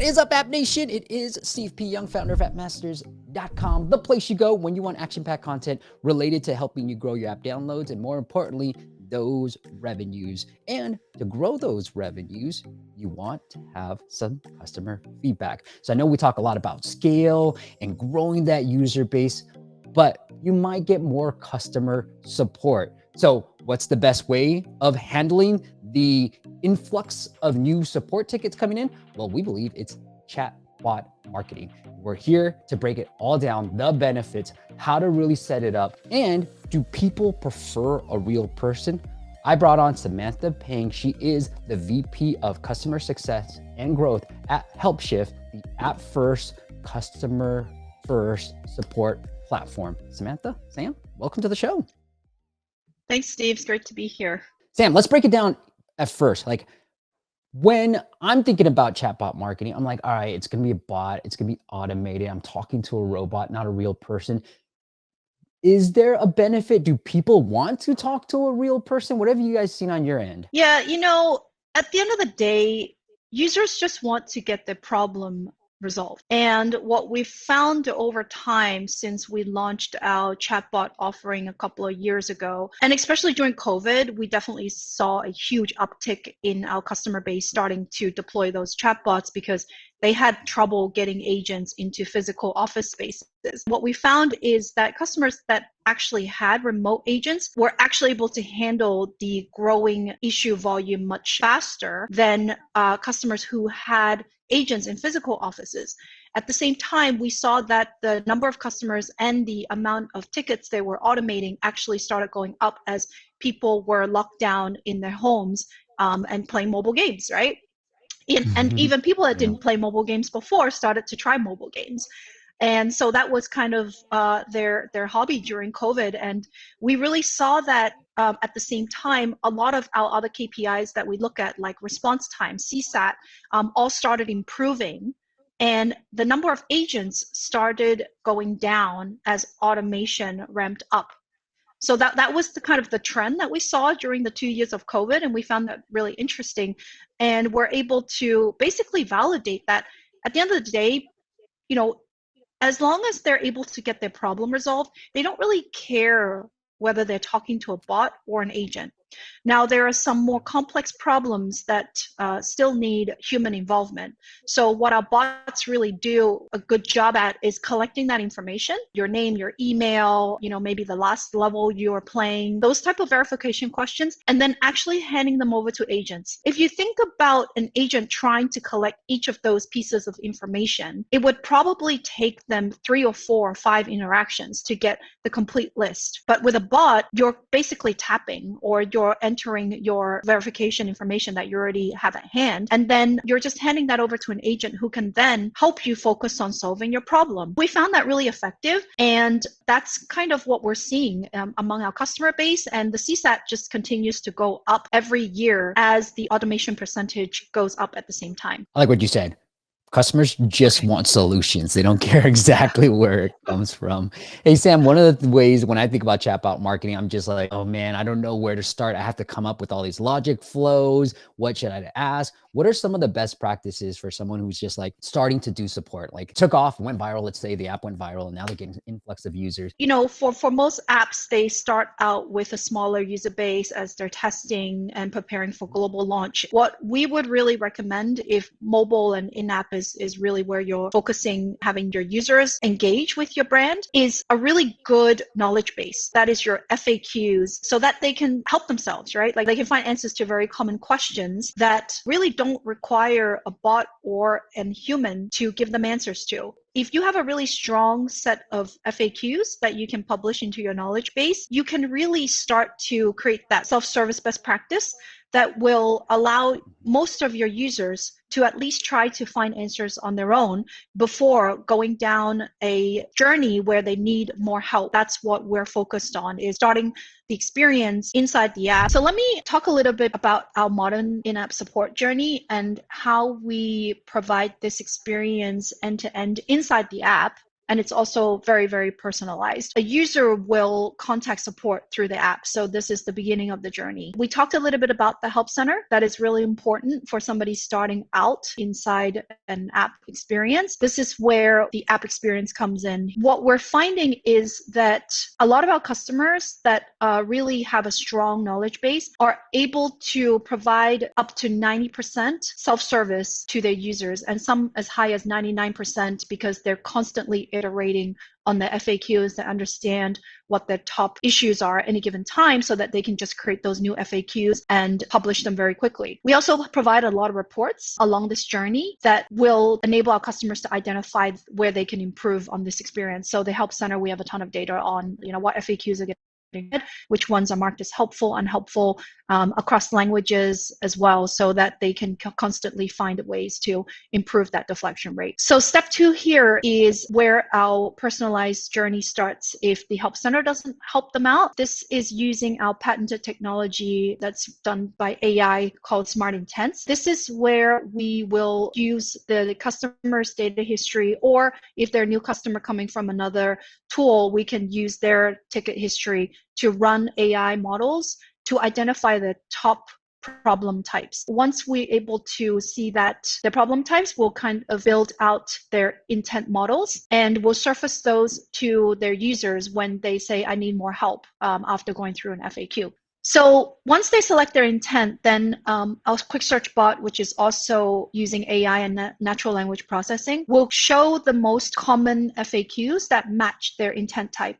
What is up, App Nation? It is Steve P. Young, founder of appmasters.com, the place you go when you want action-packed content related to helping you grow your app downloads and, more importantly, those revenues. And to grow those revenues, you want to have some customer feedback. So I know we talk a lot about scale and growing that user base, but you might get more customer support. So what's the best way of handling the influx of new support tickets coming in? Well, we believe it's chatbot marketing. We're here to break it all down, the benefits, how to really set it up, and do people prefer a real person? I brought on Samantha Payne. She is the VP of Customer Success and Growth at HelpShift, the app first, customer first support platform. Samantha, Sam, welcome to the show. Thanks, Steve. It's great to be here. Sam, let's break it down at first. Like, when I'm thinking about chatbot marketing, I'm like, all right, it's going to be a bot. It's going to be automated. I'm talking to a robot, not a real person. Is there a benefit? Do people want to talk to a real person? What have you guys seen on your end? Yeah, at the end of the day, users just want to get their problem resolved. And what we've found over time since we launched our chatbot offering a couple of years ago, and especially during COVID, we definitely saw a huge uptick in our customer base starting to deploy those chatbots because they had trouble getting agents into physical office spaces. What we found is that customers that actually had remote agents were actually able to handle the growing issue volume much faster than customers who had agents in physical offices. At the same time, we saw that the number of customers and the amount of tickets they were automating actually started going up as people were locked down in their homes and playing mobile games, right? And even people that didn't play mobile games before started to try mobile games. And so that was kind of their hobby during COVID. And we really saw that at the same time, a lot of our other KPIs that we look at, like response time, CSAT, all started improving. And the number of agents started going down as automation ramped up. So that was the kind of the trend that we saw during the 2 years of COVID, and we found that really interesting. And we're able to basically validate that at the end of the day, as long as they're able to get their problem resolved, they don't really care whether they're talking to a bot or an agent. Now, there are some more complex problems that still need human involvement. So what our bots really do a good job at is collecting that information, your name, your email, maybe the last level you are playing, those type of verification questions, and then actually handing them over to agents. If you think about an agent trying to collect each of those pieces of information, it would probably take them 3 or 4 or 5 interactions to get the complete list. But with a bot, you're basically tapping, or you're entering your verification information that you already have at hand, and then you're just handing that over to an agent who can then help you focus on solving your problem. We found that really effective, and that's kind of what we're seeing among our customer base, and the CSAT just continues to go up every year as the automation percentage goes up at the same time. I like what you said. Customers just want solutions. They don't care exactly where it comes from. Hey, Sam, one of the ways when I think about chatbot marketing, I'm just like, oh man, I don't know where to start. I have to come up with all these logic flows. What should I ask? What are some of the best practices for someone who's just like starting to do support? Like took off, went viral, let's say the app went viral, and now they're getting an influx of users. For most apps, they start out with a smaller user base as they're testing and preparing for global launch. What we would really recommend, if mobile and in-app is really where you're focusing, having your users engage with your brand, is a really good knowledge base. That is your FAQs, so that they can help themselves, right? Like they can find answers to very common questions that really don't require a bot or a human to give them answers to. If you have a really strong set of FAQs that you can publish into your knowledge base, you can really start to create that self-service best practice that will allow most of your users to at least try to find answers on their own before going down a journey where they need more help. That's what we're focused on, is starting the experience inside the app. So let me talk a little bit about our modern in-app support journey and how we provide this experience end-to-end inside the app. and it's also very, very personalized. A user will contact support through the app. So this is the beginning of the journey. We talked a little bit about the help center. That is really important for somebody starting out inside an app experience. This is where the app experience comes in. What we're finding is that a lot of our customers that really have a strong knowledge base are able to provide up to 90% self-service to their users, and some as high as 99% because they're constantly iterating on the FAQs to understand what the top issues are at any given time so that they can just create those new FAQs and publish them very quickly. We also provide a lot of reports along this journey that will enable our customers to identify where they can improve on this experience. So the Help Center, we have a ton of data on, what FAQs are getting, which ones are marked as helpful, unhelpful, across languages as well, so that they can constantly find ways to improve that deflection rate. So step 2 here is where our personalized journey starts if the Help Center doesn't help them out. This is using our patented technology that's done by AI called Smart Intents. This is where we will use the customer's data history, or if they're a new customer coming from another tool, we can use their ticket history to run AI models to identify the top problem types. Once we're able to see that the problem types, we'll kind of build out their intent models, and we'll surface those to their users when they say, I need more help, after going through an FAQ. So once they select their intent, then our quick search bot, which is also using AI and natural language processing, will show the most common FAQs that match their intent type.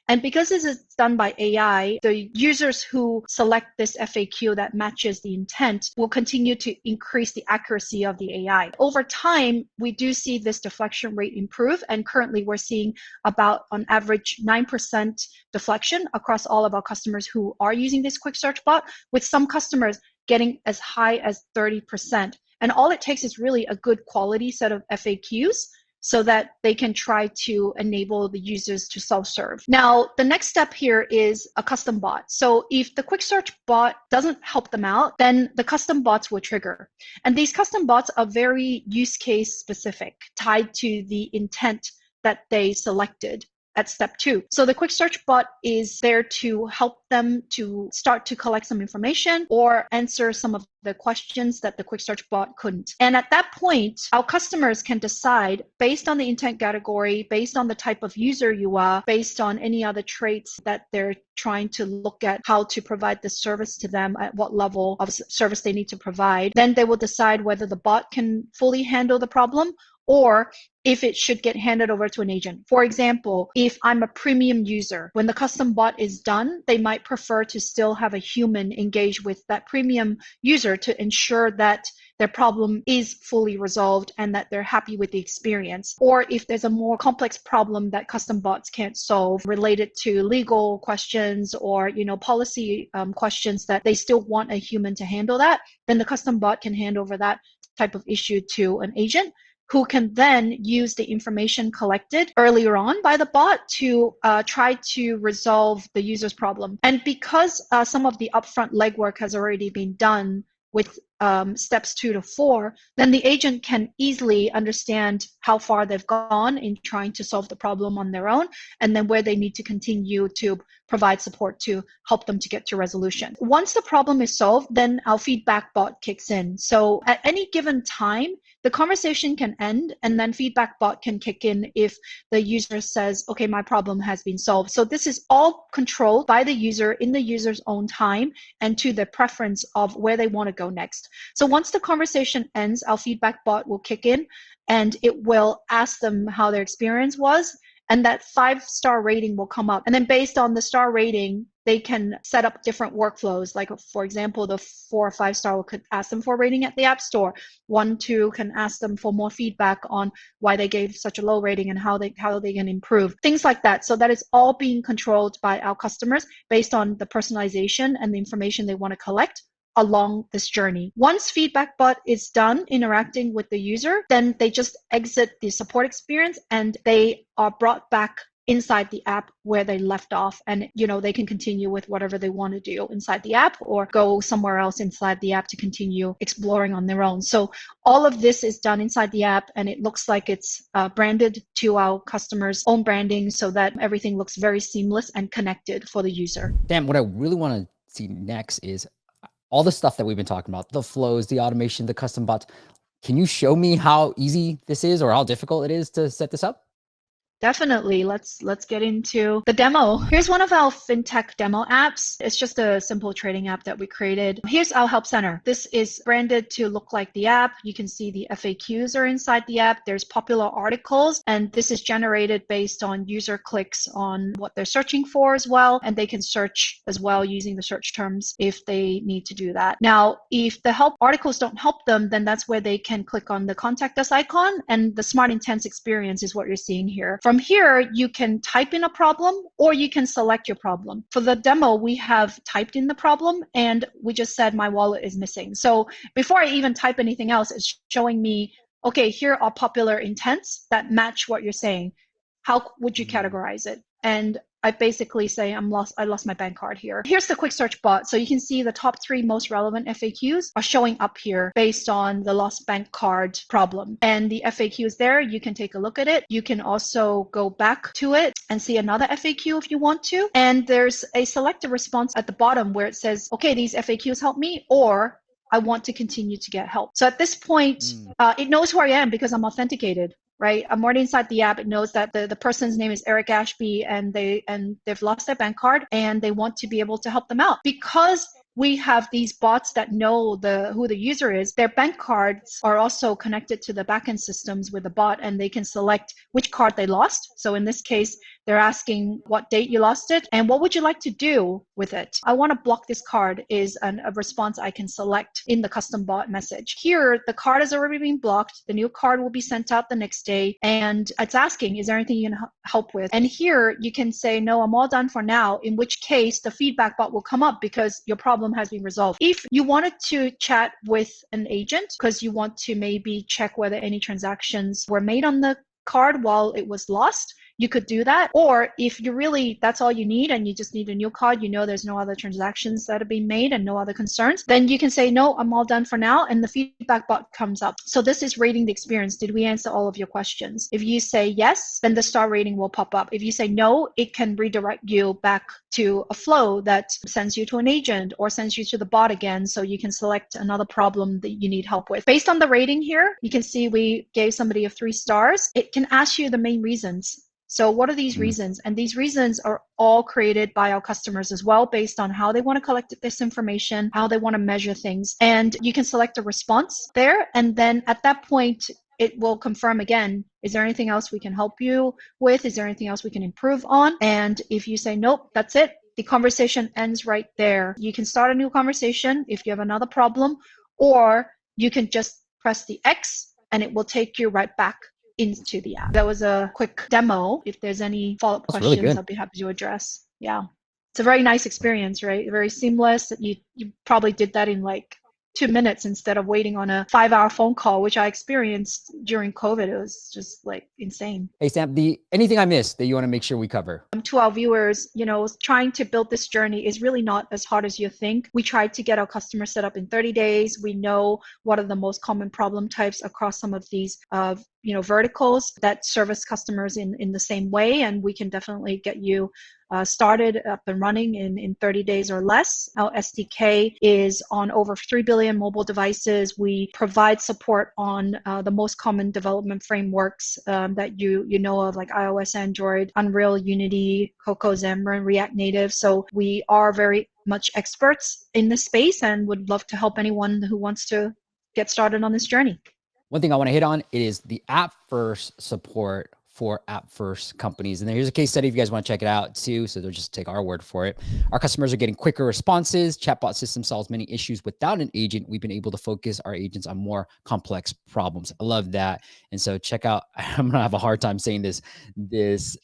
And because this is done by AI, the users who select this FAQ that matches the intent will continue to increase the accuracy of the AI. Over time, we do see this deflection rate improve, and currently we're seeing about on average 9% deflection across all of our customers who are using this quick search bot, with some customers getting as high as 30%. And all it takes is really a good quality set of FAQs so that they can try to enable the users to self-serve. Now, the next step here is a custom bot. So if the quick search bot doesn't help them out, then the custom bots will trigger. And these custom bots are very use case specific, tied to the intent that they selected at step 2. So the quick search bot is there to help them to start to collect some information or answer some of the questions that the quick search bot couldn't. And at that point, our customers can decide based on the intent category, based on the type of user you are, based on any other traits that they're trying to look at how to provide the service to them, at what level of service they need to provide. Then they will decide whether the bot can fully handle the problem or if it should get handed over to an agent. For example, if I'm a premium user, when the custom bot is done, they might prefer to still have a human engage with that premium user to ensure that their problem is fully resolved and that they're happy with the experience. Or if there's a more complex problem that custom bots can't solve related to legal questions or policy questions that they still want a human to handle that, then the custom bot can hand over that type of issue to an agent, who can then use the information collected earlier on by the bot to try to resolve the user's problem. And because some of the upfront legwork has already been done with steps 2 to 4, then the agent can easily understand how far they've gone in trying to solve the problem on their own, and then where they need to continue to provide support to help them to get to resolution. Once the problem is solved, then our feedback bot kicks in. So at any given time, the conversation can end, and then feedback bot can kick in if the user says, okay, my problem has been solved. So this is all controlled by the user in the user's own time and to the preference of where they want to go next. So once the conversation ends, our feedback bot will kick in and it will ask them how their experience was, and that 5-star rating will come up. And then based on the star rating, they can set up different workflows. Like, for example, the 4 or 5-star could ask them for a rating at the App Store. 1, 2 can ask them for more feedback on why they gave such a low rating and how they can improve. Things like that. So that is all being controlled by our customers based on the personalization and the information they want to collect along this journey. Once feedback bot is done interacting with the user, then they just exit the support experience and they are brought back inside the app where they left off, and they can continue with whatever they want to do inside the app or go somewhere else inside the app to continue exploring on their own. So all of this is done inside the app, and it looks like it's branded to our customers' own branding so that everything looks very seamless and connected for the user. Damn, what I really want to see next is all the stuff that we've been talking about, the flows, the automation, the custom bots. Can you show me how easy this is or how difficult it is to set this up? Definitely. Let's get into the demo. Here's one of our fintech demo apps. It's just a simple trading app that we created. Here's our help center. This is branded to look like the app. You can see the FAQs are inside the app. There's popular articles, and this is generated based on user clicks on what they're searching for as well. And they can search as well using the search terms if they need to do that. Now, if the help articles don't help them, then that's where they can click on the contact us icon, and the Smart Intents experience is what you're seeing here. From here, you can type in a problem or you can select your problem. For the demo, we have typed in the problem and we just said my wallet is missing. So before I even type anything else, it's showing me, okay, here are popular intents that match what you're saying. How would you categorize it? And I basically say I lost my bank card here. Here's the quick search bot. So you can see the top 3 most relevant FAQs are showing up here based on the lost bank card problem. And the FAQs there, you can take a look at it. You can also go back to it and see another FAQ if you want to. And there's a selected response at the bottom where it says, okay, these FAQs help me, or I want to continue to get help. So at this point, it knows who I am because I'm authenticated. Right, I'm already inside the app. It knows that the person's name is Eric Ashby, and they've lost their bank card, and they want to be able to help them out because we have these bots that know who the user is. Their bank cards are also connected to the backend systems with the bot, and they can select which card they lost. So in this case, they're asking what date you lost it and what would you like to do with it. I want to block this card is a response I can select in the custom bot message. Here, the card has already been blocked. The new card will be sent out the next day, and it's asking, is there anything you can help with? And here you can say, no, I'm all done for now, in which case the feedback bot will come up because your problem has been resolved. If you wanted to chat with an agent because you want to maybe check whether any transactions were made on the card while it was lost, you could do that. Or if you really, that's all you need and you just need a new card, there's no other transactions that have been made and no other concerns, then you can say, no, I'm all done for now, and the feedback bot comes up. So this is rating the experience. Did we answer all of your questions? If you say yes, then the star rating will pop up. If you say no, it can redirect you back to a flow that sends you to an agent or sends you to the bot again, so you can select another problem that you need help with. Based on the rating here, you can see we gave somebody a 3 stars. It can ask you the main reasons. So what are these reasons? And these reasons are all created by our customers as well, based on how they want to collect this information, how they want to measure things. And you can select a response there. And then at that point, it will confirm again, is there anything else we can help you with? Is there anything else we can improve on? And if you say, nope, that's it, the conversation ends right there. You can start a new conversation if you have another problem, or you can just press the X and it will take you right back into the app. That was a quick demo. If there's any follow-up questions, really I'll be happy to address. Yeah. It's a very nice experience, right? Very seamless. You probably did that in like 2 minutes instead of waiting on a 5-hour phone call, which I experienced during COVID. It was just like insane. Hey, Sam, anything I missed that you want to make sure we cover? To our viewers, trying to build this journey is really not as hard as you think. We tried to get our customers set up in 30 days. We know what are the most common problem types across some of these verticals that service customers in the same way, and we can definitely get you started up and running in 30 days or less. Our SDK is on over 3 billion mobile devices. We provide support on the most common development frameworks that you know of, like iOS, Android, Unreal, Unity, Cocoa, Xamarin, React Native. So we are very much experts in this space and would love to help anyone who wants to get started on this journey. One thing I want to hit on, it is the app first support for app first companies. And here's a case study if you guys want to check it out too. So they'll just take our word for it. Our customers are getting quicker responses. Chatbot system solves many issues without an agent. We've been able to focus our agents on more complex problems. I love that. And so check out, I'm going to have a hard time saying this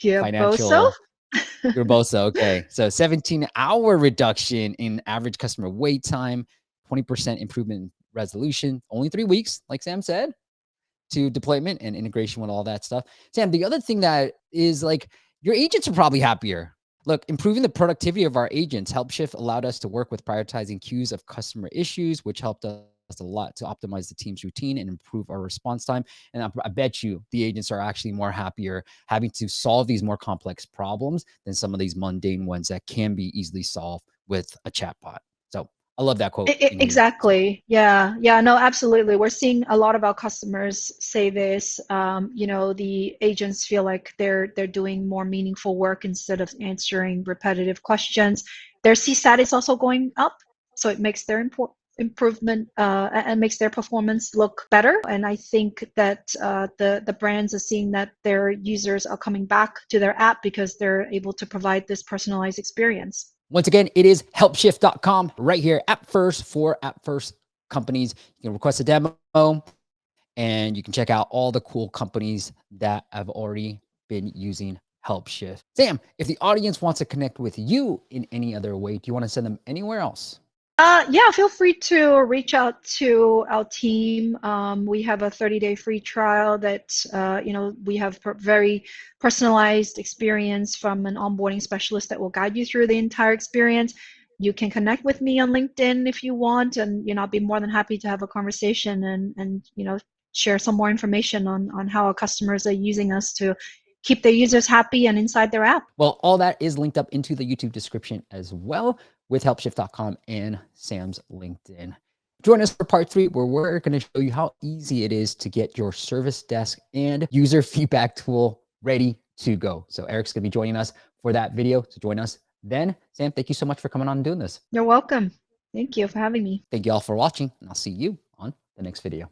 financial. Gerboso. Okay. So 17-hour reduction in average customer wait time, 20% improvement in resolution, only 3 weeks, like Sam said, to deployment and integration with all that stuff. Sam, the other thing that is like, Your agents are probably happier. Look, improving the productivity of our agents, HelpShift allowed us to work with prioritizing queues of customer issues, which helped us a lot to optimize the team's routine and improve our response time. And I bet you the agents are actually more happier having to solve these more complex problems than some of these mundane ones that can be easily solved with a chatbot. So I love that quote in here. Exactly. Yeah. Yeah. No, absolutely. We're seeing a lot of our customers say this. The agents feel like they're doing more meaningful work instead of answering repetitive questions. Their CSAT is also going up, so it makes their improvement and makes their performance look better. And I think that the brands are seeing that their users are coming back to their app because they're able to provide this personalized experience. Once again, it is helpshift.com right here, App First for App First companies. You can request a demo and you can check out all the cool companies that have already been using HelpShift. Sam, if the audience wants to connect with you in any other way, do you want to send them anywhere else? Yeah, feel free to reach out to our team. We have a 30-day free trial that, we have very personalized experience from an onboarding specialist that will guide you through the entire experience. You can connect with me on LinkedIn if you want, and, I'll be more than happy to have a conversation and share some more information on how our customers are using us to keep their users happy and inside their app. Well, all that is linked up into the YouTube description as well with helpshift.com and Sam's LinkedIn. Join us for part 3, where we're going to show you how easy it is to get your service desk and user feedback tool ready to go. So Eric's going to be joining us for that video. So join us then. Sam, thank you so much for coming on and doing this. You're welcome. Thank you for having me. Thank you all for watching, and I'll see you on the next video.